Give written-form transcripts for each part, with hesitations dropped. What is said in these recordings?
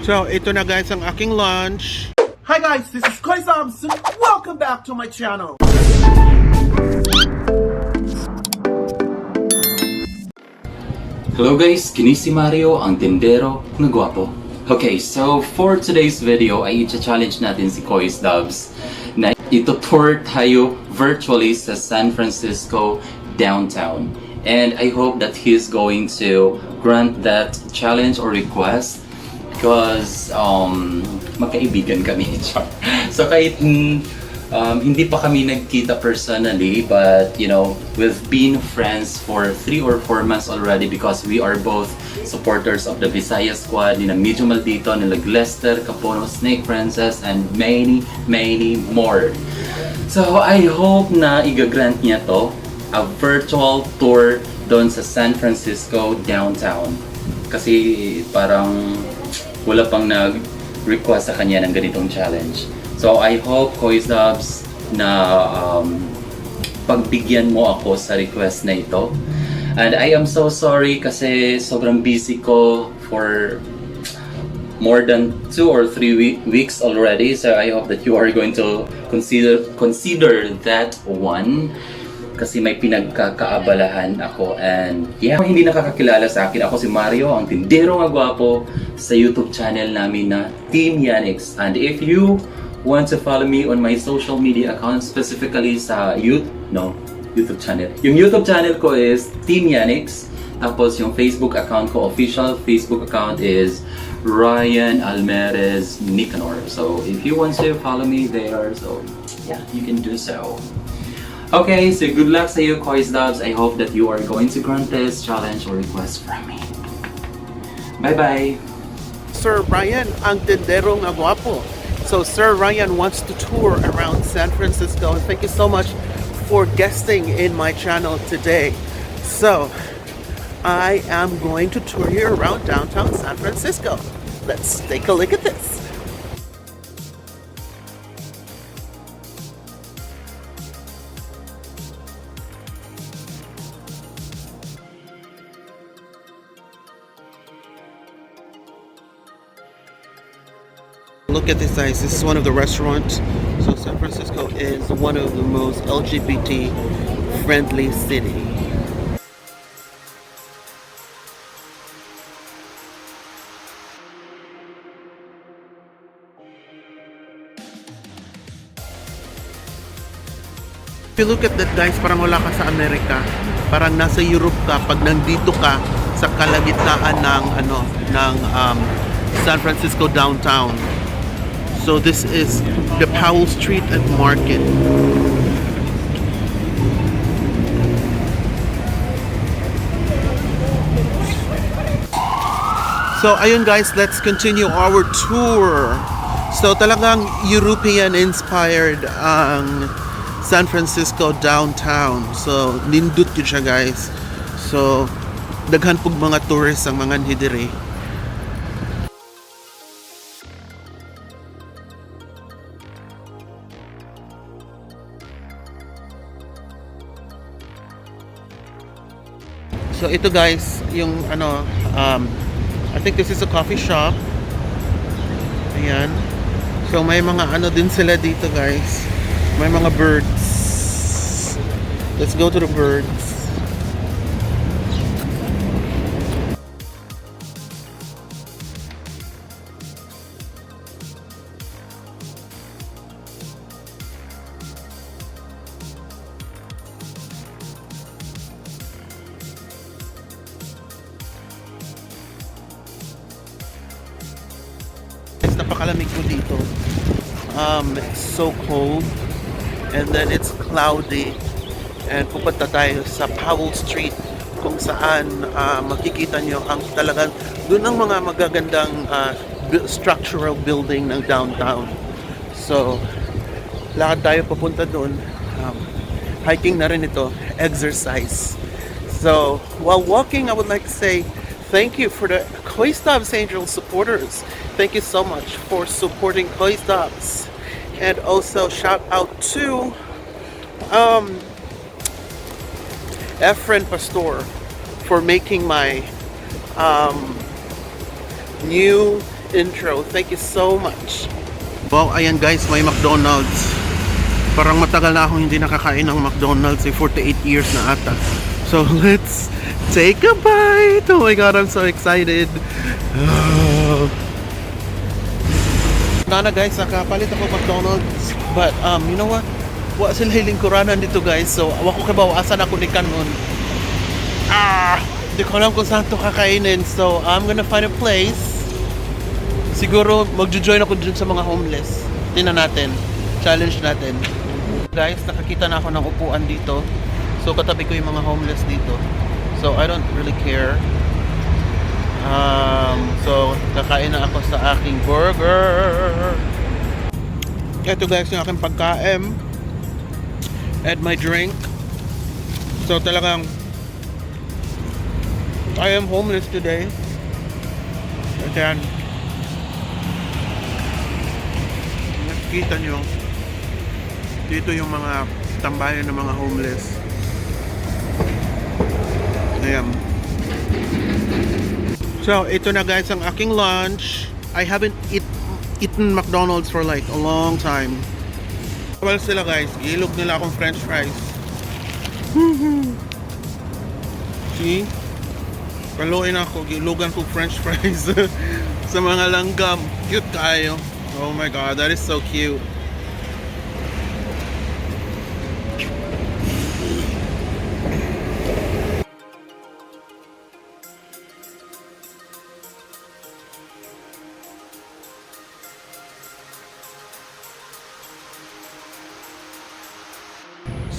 So, ito na guys ang aking lunch. Hi guys, this is Koy Samson. Welcome back to my channel. Hello guys, kini si Mario, ang tindero na gwapo. Okay, so for today's video ay i-challenge natin si Koy's Dubs na ito-tour tayo virtually sa San Francisco downtown. And I hope that he's going to grant that challenge or request because magkaibigan kami. So kahit hindi pa kami nagkita personally, but you know, we've been friends for 3 or 4 months already because we are both supporters of the Visayas squad, nila Medyo Maldito, nila Lester, Capono, Snake Princess, and many more. So I hope na i-grant niya to a virtual tour doon sa San Francisco downtown. Kasi parang wala pang nag-request sa kanya ng ganitong challenge. So I hope, Koy's Dubs, na pagbigyan mo ako sa request na ito. And I am so sorry kasi sobrang busy ko for more than 2 or 3 weeks already. So I hope that you are going to consider that one. Kasi may pinagkakaabalahan ako. And yeah, kung hindi nakakakilala sa akin, ako si Mario, ang tindero nga gwapo sa YouTube channel namin na Team Yanix. And if you want to follow me on my social media account, specifically sa YouTube channel. Yung YouTube channel ko is Team Yanix. Tapos yung Facebook account ko, official Facebook account is Ryan Almerez Nicanor. So if you want to follow me there, so yeah, you can do so. Okay, so good luck sa you, Koy's Dubs. I hope that you are going to grant this challenge or request from me. Bye-bye! Sir Ryan, ang tindero nga gwapo. So Sir Ryan wants to tour around San Francisco. And thank you so much for guesting in my channel today. So, I am going to tour you around downtown San Francisco. Let's take a look at this. Look at this guys, this is one of the restaurants. So San Francisco is one of the most LGBT friendly city. If you look at that guys, parang wala ka sa Amerika. Parang nasa Europe ka pag nandito ka sa kalagitnaan ng San Francisco downtown. So this is the Powell Street and Market. So ayun guys, let's continue our tour. So talagang European inspired ang San Francisco downtown. So nindut yun siya guys. So daghan pug mga tourists ang mga hidiri. So ito guys, yung I think this is a coffee shop. Ayan. So may mga din sila dito guys. May mga birds. Let's go to the birds. Napakalamig ko dito. It's so cold and then it's cloudy and pupunta tayo sa Powell Street kung saan makikita nyo ang talagang doon ang mga magagandang structural building ng downtown. So lakad tayo papunta doon. Hiking na rin ito, exercise. So while walking, I would like to say thank you for the Koy's Dubs Angel supporters. Thank you so much for supporting Koy's Dubs. And also shout out to Efren Pastor for making my new intro. Thank you so much. Wow, ayan guys, may McDonald's. Parang matagal na akong hindi nakakain ng McDonald's. 48 years na ata. So let's take a bite. Oh my god, I'm so excited. Nana guys, nakapalit ako McDonald's. But you know what? Wa sila hilingkuranan dito guys. So ako kabawasan ako ni kanon. Hindi ko alam kung saan to kakainin. So I'm gonna find a place. Siguro magjo-join ako dun sa mga homeless. Tingnan natin. Challenge natin. Guys, nakakita na ako ng upuan dito. So katabi ko yung mga homeless dito. So I don't really care. So kakain na ako sa aking burger. Ito guys yung aking pagkain and my drink. So talagang I am homeless today. Ayan. Nakikita nyo dito yung mga tambayan ng mga homeless. Ayan. So, ito na guys ang aking lunch. I haven't eaten McDonald's for like a long time. Well sila guys, ilog nila akong french fries. See? Paluin ako, gilugan ko french fries sa mga langgam. Cute kayo. Oh my god, that is so cute.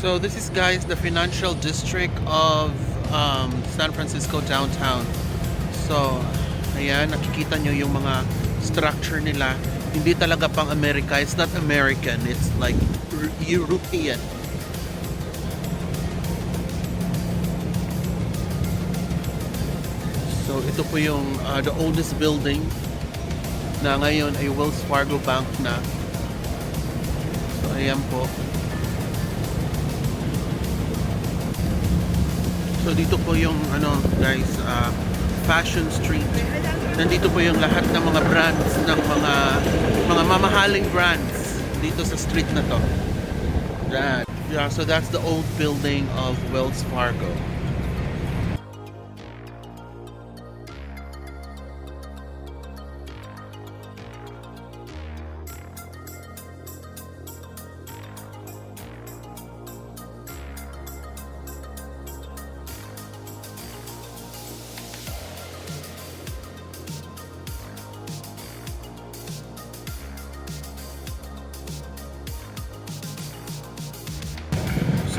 So this is guys the financial district of San Francisco downtown. So ayan, nakikita nyo yung mga structure nila. Hindi talaga pang America. It's not American. It's like European. So ito po yung the oldest building na ngayon ay Wells Fargo Bank na. So ayan po. So dito po yung ano guys, Fashion Street. Nandito po yung lahat ng mga brands ng mga mamahaling brands dito sa street na to. Yeah, so that's the old building of Wells Fargo.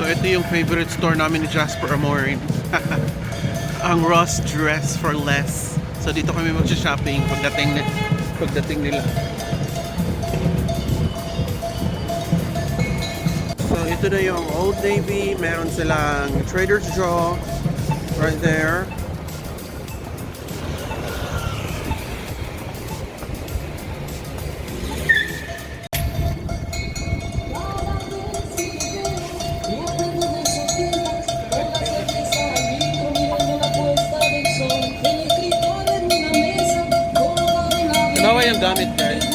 So ito yung favorite store namin ni Jasper Amorin. Ang Ross Dress for Less. So dito kami mag-shopping pagdating nila. So ito na yung Old Navy. Meron silang Trader's Joe right there. Nawa yung gamit guys.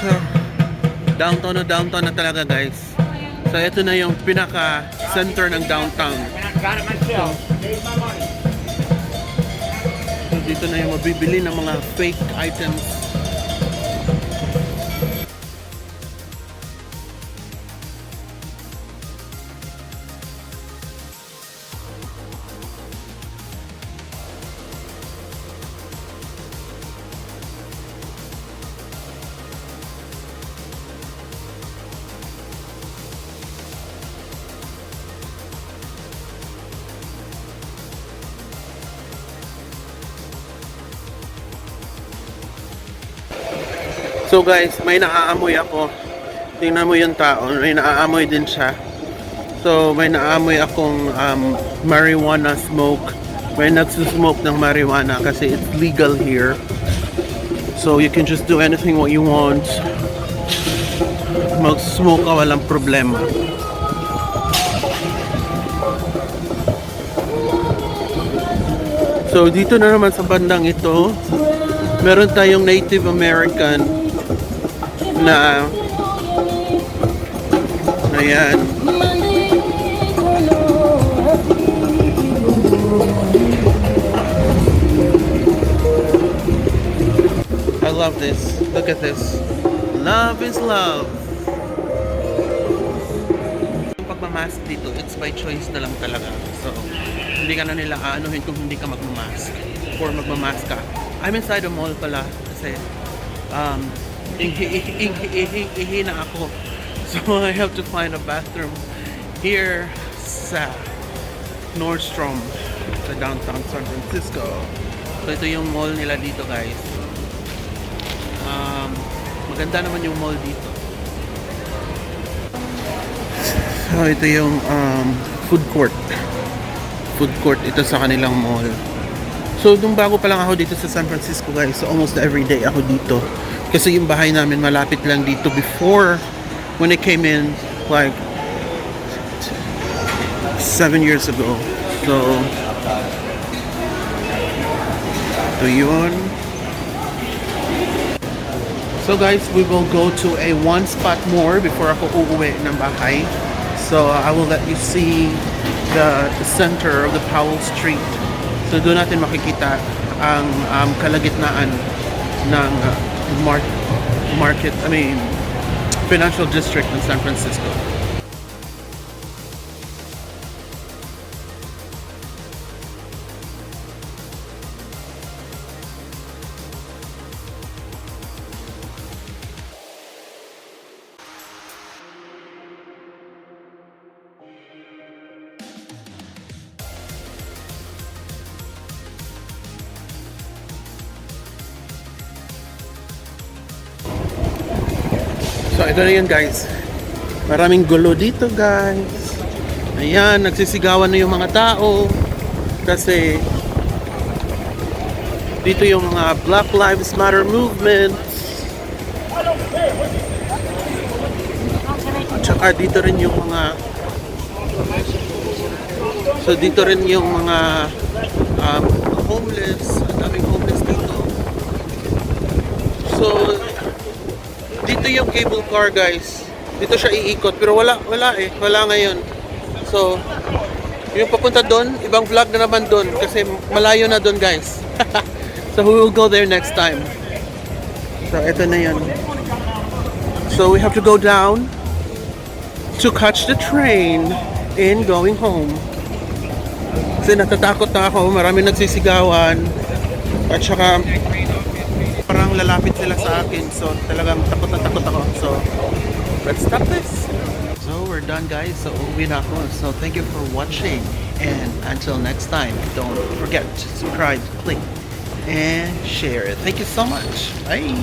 So, downtown na talaga guys. So, ito na yung pinaka-center ng downtown. So, dito na yung mabibili ng mga fake items. So guys, may naaamoy ako. Tingnan mo yung tao, may naaamoy din siya. So may naaamoy akong marijuana smoke. May nagsusmoke ng marijuana kasi it's legal here. So you can just do anything what you want. Mag-smoke ka, walang problema. So dito na naman sa bandang ito, meron tayong Native American na ayan. I love this. Look at this. Love is love. Yung pagmamask dito, it's by choice na lang talaga. So, hindi ka na nila aanuhin kung hindi ka magmamask or magmamask ka. I'm inside the mall pala kasi ihi na ako. So, I have to find a bathroom here sa Nordstrom sa downtown San Francisco. So, ito yung mall nila dito, guys. Maganda naman yung mall dito. So, ito yung food court. Food court ito sa kanilang mall. So, nung bago pa lang ako dito sa San Francisco, guys, so almost every day ako dito. Kasi yung bahay namin malapit lang dito before when I came in like 7 years ago. So, ito yun. So guys, we will go to a one spot more before ako uuwi ng bahay. So I will let you see the center of the Powell Street. So doon natin makikita ang kalagitnaan ng financial district ng San Francisco. So ito na yun, guys. Maraming gulo dito, guys. Ayan, nagsisigawan na yung mga tao. Kasi dito yung mga Black Lives Matter movement. At saka dito rin yung mga homeless. Ang daming homeless dito. So dito yung cable car, guys. Dito siya iikot pero wala ngayon. So yung papunta doon, ibang vlog na naman doon kasi malayo na doon, guys. So we will go there next time. So eto na yun. So we have to go down to catch the train in going home. Kasi natatakot na ako, maraming nagsisigawan at saka parang lalapit sila sa akin, so talagang takot na takot ako. So let's stop this. So we're done, guys. So uwi na ako. So thank you for watching, and until next time, don't forget to subscribe, click and share. Thank you so much. Bye.